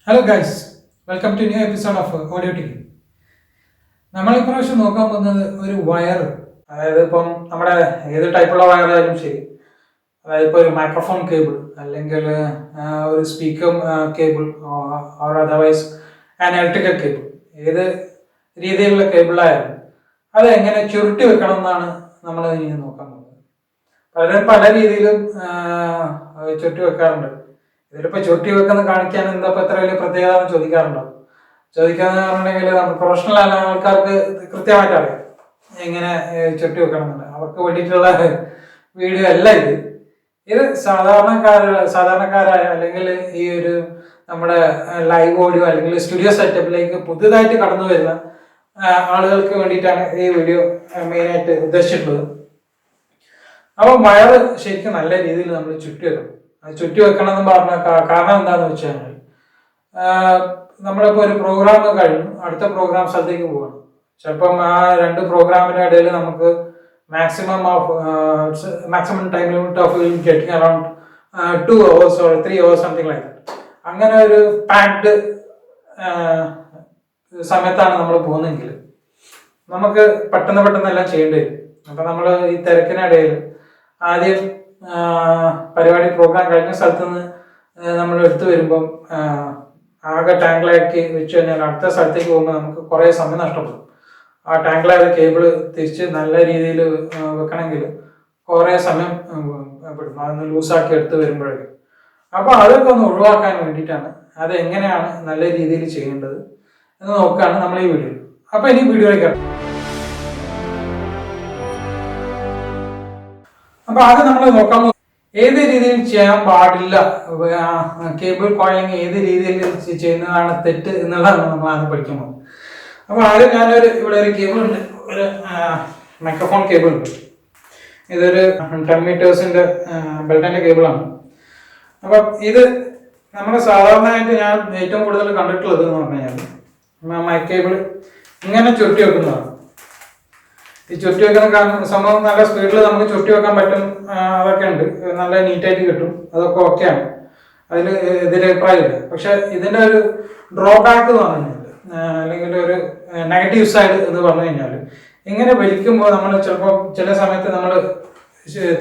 Hello guys, welcome to new episode of audio T. നമ്മൾ ഇപ്രാവശ്യം നോക്കാൻ പോകുന്നത് ഒരു വയർ, അതായത് ഇപ്പം നമ്മുടെ ഏത് ടൈപ്പുള്ള വയറായാലും ശരി, അതായത് ഇപ്പോൾ ഒരു മൈക്രോഫോൺ കേബിൾ അല്ലെങ്കിൽ ഒരു speaker cable or otherwise an electrical cable, ഏത് രീതിയിലുള്ള കേബിളായാലും അത് എങ്ങനെ ചുരുട്ടി വെക്കണം എന്നാണ് നമ്മൾ ഇനി നോക്കാൻ പോകുന്നത്. പലരും പല രീതിയിലും ചുരുട്ടി വെക്കാറുണ്ട്. ഇതിലിപ്പോൾ ചുരുട്ടി വെക്കുന്ന കാണിക്കാൻ എന്താ ഇപ്പം എത്ര വലിയ പ്രത്യേകത ചോദിക്കാറുണ്ടോ? ചോദിക്കാന്ന് പറഞ്ഞിട്ടുണ്ടെങ്കിൽ നമ്മൾ പ്രൊഫഷണൽ ആയ ആൾക്കാർക്ക് കൃത്യമായിട്ട് അറിയാം എങ്ങനെ ചുരുട്ടി വെക്കണം എന്നുള്ളത്. അവർക്ക് വേണ്ടിയിട്ടുള്ള വീഡിയോ അല്ല ഇത്. ഇത് സാധാരണക്കാരായ അല്ലെങ്കിൽ ഈ ഒരു നമ്മുടെ ലൈവ് ഓഡിയോ അല്ലെങ്കിൽ സ്റ്റുഡിയോ സെറ്റപ്പിലേക്ക് പുതുതായിട്ട് കടന്നു വരുന്ന ആളുകൾക്ക് വേണ്ടിയിട്ടാണ് ഈ വീഡിയോ മെയിനായിട്ട് ഉദ്ദേശിച്ചിട്ടുള്ളത്. അപ്പോൾ വയർ ശരിക്കും നല്ല രീതിയിൽ നമ്മൾ ചുറ്റി വെക്കണം. ചുറ്റി വെക്കണം എന്ന് പറഞ്ഞ കാരണം എന്താണെന്ന് വെച്ച് കഴിഞ്ഞാൽ, നമ്മളിപ്പോൾ ഒരു പ്രോഗ്രാം കഴിഞ്ഞു, അടുത്ത പ്രോഗ്രാം സ്ഥലത്തേക്ക് പോകണം. ചിലപ്പം ആ രണ്ട് പ്രോഗ്രാമിൻ്റെ ഇടയിൽ നമുക്ക് maximum time limit of getting around 2 hours or 3 hours something like that. അങ്ങനെ ഒരു പാക്ഡ് സമയത്താണ് നമ്മൾ പോകുന്നതെങ്കിൽ നമുക്ക് പെട്ടെന്ന് എല്ലാം ചെയ്യേണ്ടി വരും. അപ്പം നമ്മൾ ഈ തിരക്കിനിടയിൽ ആദ്യം പരിപാടി പ്രോഗ്രാം കഴിഞ്ഞ സ്ഥലത്ത് നിന്ന് നമ്മൾ എടുത്തു വരുമ്പം ആകെ ടാങ്കിലാക്കി വെച്ച് കഴിഞ്ഞാൽ അടുത്ത സ്ഥലത്തേക്ക് പോകുമ്പോൾ നമുക്ക് കുറേ സമയം നഷ്ടപ്പെടും. ആ ടാങ്കിലായ കേബിള് തിരിച്ച് നല്ല രീതിയിൽ വെക്കണമെങ്കിൽ കുറേ സമയം പെടും, അതൊന്ന് ലൂസാക്കി എടുത്ത് വരുമ്പോഴേക്കും. അപ്പോൾ അതൊക്കെ ഒന്ന് ഒഴിവാക്കാൻ വേണ്ടിയിട്ടാണ് അത് എങ്ങനെയാണ് നല്ല രീതിയിൽ ചെയ്യേണ്ടത് എന്ന് നോക്കുകയാണ് നമ്മൾ ഈ വീഡിയോ. അപ്പോൾ ഇനി വീഡിയോയിലേക്ക്. അപ്പൊ ആദ്യം നമ്മൾ നോക്കാൻ ഏത് രീതിയിൽ ചെയ്യാൻ പാടില്ല, കേബിൾ കോയിലിംഗ് ഏത് രീതിയിൽ ചെയ്യുന്നതാണ് തെറ്റ് എന്നുള്ളതാണ് നമ്മൾ ആദ്യം പഠിക്കാൻ പോകുന്നത്. അപ്പൊ ആദ്യം ഇവിടെ ഒരു കേബിൾ ഉണ്ട്, ഒരു മൈക്രോഫോൺ കേബിൾ ഉണ്ട്. ഇതൊരു 10 മീറ്റേഴ്സിന്റെ ബെൽറ്റിന്റെ കേബിളാണ്. അപ്പൊ ഇത് നമ്മൾ സാധാരണയായിട്ട് ഞാൻ ഏറ്റവും കൂടുതൽ കണ്ടിട്ടുള്ളത് എന്ന് പറഞ്ഞു കഴിഞ്ഞാൽ മൈക്ക് കേബിൾ ഇങ്ങനെ ചുരുട്ടി വെക്കുന്നതാണ്. ഈ ചുരുട്ടി വെക്കുന്ന കാരണം സംഭവം നല്ല സ്പീഡിൽ നമുക്ക് ചുരുട്ടി വെക്കാൻ പറ്റും, അതൊക്കെ ഉണ്ട്, നല്ല നീറ്റായിട്ട് കിട്ടും, അതൊക്കെ ഓക്കെയാണ്, അതിൽ എതിരഭിപ്രായമില്ല. പക്ഷെ ഇതിൻ്റെ ഒരു ഡ്രോബാക്ക് എന്ന് പറഞ്ഞു കഴിഞ്ഞാൽ, അല്ലെങ്കിൽ ഒരു നെഗറ്റീവ് സൈഡ് എന്ന് പറഞ്ഞു കഴിഞ്ഞാൽ, ഇങ്ങനെ വലിക്കുമ്പോൾ നമ്മൾ ചിലപ്പോൾ ചില സമയത്ത് നമ്മൾ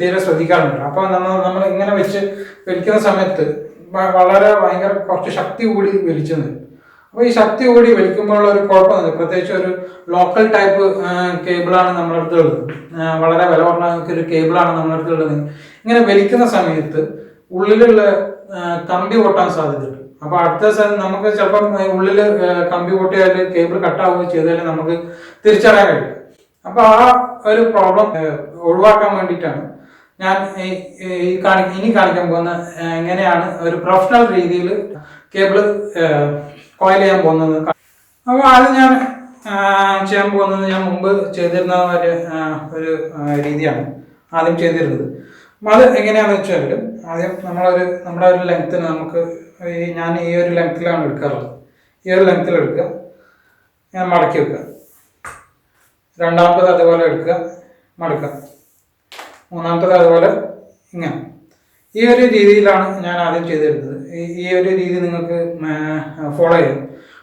തീരെ ശ്രദ്ധിക്കാറുണ്ട്. അപ്പോൾ നമ്മൾ ഇങ്ങനെ വെച്ച് വലിക്കുന്ന സമയത്ത് ഭയങ്കര കുറച്ച് ശക്തി കൂടി വലിച്ചു വരും. അപ്പോൾ ഈ ശക്തി കൂടി വലിക്കുമ്പോഴുള്ള ഒരു കുഴപ്പമൊന്നുമില്ല. പ്രത്യേകിച്ച് ഒരു ലോക്കൽ ടൈപ്പ് കേബിളാണ് നമ്മുടെ അടുത്തുള്ളത്, വളരെ വില കുറഞ്ഞ ഒരു കേബിളാണ് നമ്മുടെ അടുത്തുള്ളത്. ഇങ്ങനെ വലിക്കുന്ന സമയത്ത് ഉള്ളിലുള്ള കമ്പി പൊട്ടാൻ സാധ്യതയുണ്ട്. അപ്പോൾ അടുത്ത സ്ഥലം നമുക്ക് ചിലപ്പം ഉള്ളിൽ കമ്പി പൊട്ടിയാൽ കേബിൾ കട്ടാവുകയോ ചെയ്താൽ നമുക്ക് തിരിച്ചറിയാൻ കഴിയും. അപ്പോൾ ആ ഒരു പ്രോബ്ലം ഒഴിവാക്കാൻ വേണ്ടിയിട്ടാണ് ഞാൻ ഇനി കാണിക്കാൻ പോകുന്ന എങ്ങനെയാണ് ഒരു പ്രൊഫഷണൽ രീതിയിൽ കേബിൾ കോയിൽ ചെയ്യാൻ പോകുന്നത്. അപ്പോൾ ആദ്യം ഞാൻ ചെയ്യാൻ പോകുന്നത്, ഞാൻ മുമ്പ് ചെയ്തിരുന്ന ഒരു രീതിയാണ് ആദ്യം ചെയ്തിരുന്നത്. അത് എങ്ങനെയാണെന്ന് വെച്ചാൽ, ആദ്യം നമ്മുടെ ഒരു ലെങ്ത്തിന് നമുക്ക് ഞാൻ ഈ ഒരു ലെങ്ത്തിലാണ് എടുക്കാറുള്ളത്. ഈ ഒരു ലെങ്ത്തിൽ എടുക്കുക, ഞാൻ മടക്കി വെക്കുക. രണ്ടാമത്തത് അതുപോലെ എടുക്കുക, മടക്കുക. മൂന്നാമത്തത് അതുപോലെ ഇങ്ങനെ. ഈ ഒരു രീതിയിലാണ് ഞാൻ ആദ്യം ചെയ്തിരുന്നത്. ഈ ഒരു രീതി നിങ്ങൾക്ക് ഫോളോ ചെയ്യും.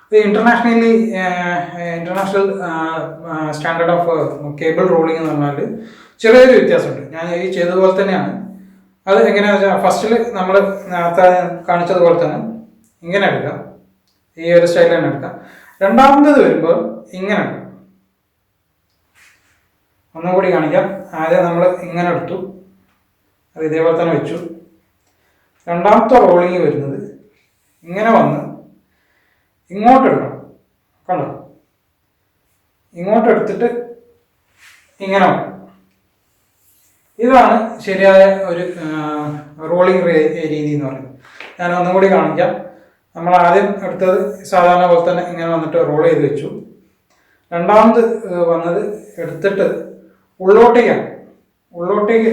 ഇത് international standard of cable rolling എന്ന് പറഞ്ഞാൽ ചെറിയൊരു വ്യത്യാസമുണ്ട്. ഞാൻ ഈ ചെയ്തതുപോലെ തന്നെയാണ്. അത് എങ്ങനെയാണെന്ന് വെച്ചാൽ, ഫസ്റ്റിൽ നമ്മൾ നേരത്തെ കാണിച്ചതുപോലെ തന്നെ ഇങ്ങനെ എടുക്കാം, ഈ ഒരു സ്റ്റൈൽ തന്നെ എടുക്കാം. രണ്ടാമത്തത് വരുമ്പോൾ ഇങ്ങനെ എടുക്കാം. ഒന്നും കൂടി കാണിക്കാം. ആദ്യം നമ്മൾ ഇങ്ങനെ എടുത്തു, അത് ഇതേപോലെ തന്നെ വെച്ചു. രണ്ടാമത്തെ റോളിങ് വരുന്നത് ഇങ്ങനെ വന്ന് ഇങ്ങോട്ട് എടുക്കണം. കണ്ടോ? ഇങ്ങോട്ട് എടുത്തിട്ട് ഇങ്ങനെ വന്നു. ഇതാണ് ശരിയായ ഒരു റോളിങ് രീതി എന്ന് പറയുന്നത്. ഞാൻ ഒന്നും കൂടി കാണിക്കാം. നമ്മൾ ആദ്യം എടുത്തത് സാധാരണ പോലെ തന്നെ ഇങ്ങനെ വന്നിട്ട് റോൾ ചെയ്ത് വെച്ചു. രണ്ടാമത് വന്നത് എടുത്തിട്ട് ഉള്ളോട്ടേക്കാണ്. ഉള്ളോട്ടേക്ക്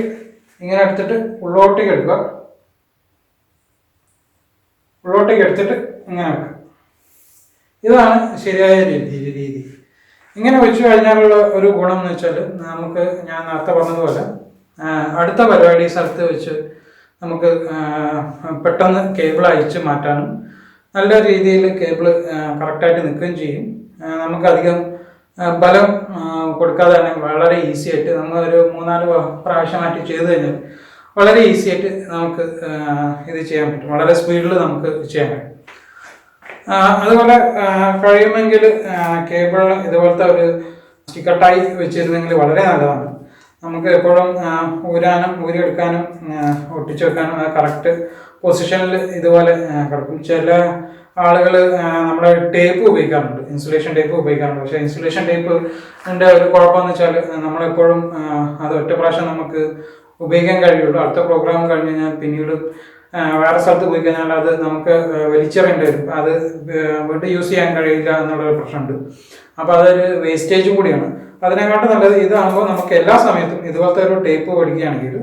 ഇങ്ങനെ എടുത്തിട്ട് ഉള്ളോട്ടേക്ക് എടുക്കുക. ഉള്ളോട്ടേക്ക് എടുത്തിട്ട് ഇങ്ങനെ വെക്കുക. ഇതാണ് ശരിയായ രീതി. ഇങ്ങനെ വെച്ച് കഴിഞ്ഞാലുള്ള ഒരു ഗുണം എന്ന് വെച്ചാൽ, നമുക്ക് ഞാൻ നേരത്തെ പറഞ്ഞതുപോലെ അടുത്ത പരിപാടി സ്ഥലത്ത് വെച്ച് നമുക്ക് പെട്ടെന്ന് കേബിൾ അയച്ച് മാറ്റാനും നല്ല രീതിയിൽ കേബിൾ കറക്റ്റായിട്ട് നിൽക്കുകയും ചെയ്യും. നമുക്കധികം ബലം കൊടുക്കാതെ തന്നെ വളരെ ഈസി ആയിട്ട് നമ്മൾ ഒരു 3-4 പ്രാവശ്യമായിട്ട് ചെയ്ത് കഴിഞ്ഞാൽ വളരെ ഈസി ആയിട്ട് നമുക്ക് ഇത് ചെയ്യാൻ പറ്റും. വളരെ സ്പീഡിൽ നമുക്ക് ചെയ്യാൻ പറ്റും. അതുപോലെ കഴിയുമെങ്കിൽ കേബിൾ ഇതുപോലത്തെ ഒരു സ്റ്റിക്കർ ടൈ വെച്ചിരുന്നെങ്കിൽ വളരെ നല്ലതാണ്. നമുക്ക് എപ്പോഴും ഊരാനും ഊരിയെടുക്കാനും ഒട്ടിച്ചു വെക്കാനും കറക്റ്റ് പൊസിഷനിൽ ഇതുപോലെ കിടക്കും. ചില ആളുകൾ നമ്മുടെ ടേപ്പ് ഉപയോഗിക്കാറുണ്ട്, ഇൻസുലേഷൻ ടേപ്പ് ഉപയോഗിക്കാറുണ്ട്. പക്ഷേ ഇൻസുലേഷൻ ടേപ്പിൻ്റെ ഒരു കുഴപ്പമെന്ന് വെച്ചാൽ നമ്മളെപ്പോഴും അത് ഒറ്റ പ്രാവശ്യം നമുക്ക് ഉപയോഗിക്കാൻ കഴിയുള്ളൂ. അടുത്ത പ്രോഗ്രാം കഴിഞ്ഞ് കഴിഞ്ഞാൽ പിന്നീട് വേറെ സ്ഥലത്ത് പോയി കഴിഞ്ഞാൽ അത് നമുക്ക് വലിച്ചെറിയേണ്ടി വരും. അത് വീണ്ടും യൂസ് ചെയ്യാൻ കഴിയില്ല എന്നുള്ളൊരു പ്രശ്നമുണ്ട്. അപ്പോൾ അതൊരു വേസ്റ്റേജും കൂടിയാണ്. അതിനെക്കാട്ടും നല്ലത് ഇതാകുമ്പോൾ നമുക്ക് എല്ലാ സമയത്തും ഇതുപോലത്തെ ഒരു ടേപ്പ് പഠിക്കുകയാണെങ്കിൽ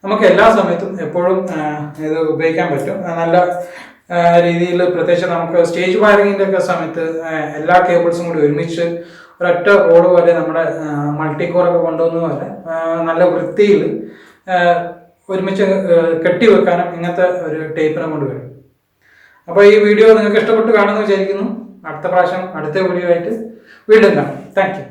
നമുക്ക് എല്ലാ സമയത്തും എപ്പോഴും ഇത് ഉപയോഗിക്കാൻ പറ്റും. നല്ല രീതിയിൽ പ്രത്യേകിച്ച് നമുക്ക് സ്റ്റേജ് വയറിങ്ങിൻ്റെ ഒക്കെ സമയത്ത് എല്ലാ കേബിൾസും കൂടി ഒരുമിച്ച് ഒരൊറ്റ റോഡ് പോലെ നമ്മുടെ മൾട്ടിക്കോറൊക്കെ കൊണ്ടുവന്ന പോലെ നല്ല വൃത്തിയിൽ ഒരുമിച്ച് കെട്ടിവെക്കാനും ഇങ്ങനത്തെ ഒരു ടേപ്പിനെ കൊണ്ട് കഴിയും. അപ്പോൾ ഈ വീഡിയോ നിങ്ങൾക്ക് ഇഷ്ടപ്പെട്ട് കാണുമെന്ന് വിചാരിക്കുന്നു. അടുത്ത പ്രാവശ്യം അടുത്ത വീഡിയോ ആയിട്ട് വീണ്ടും കാണാം. Thank you.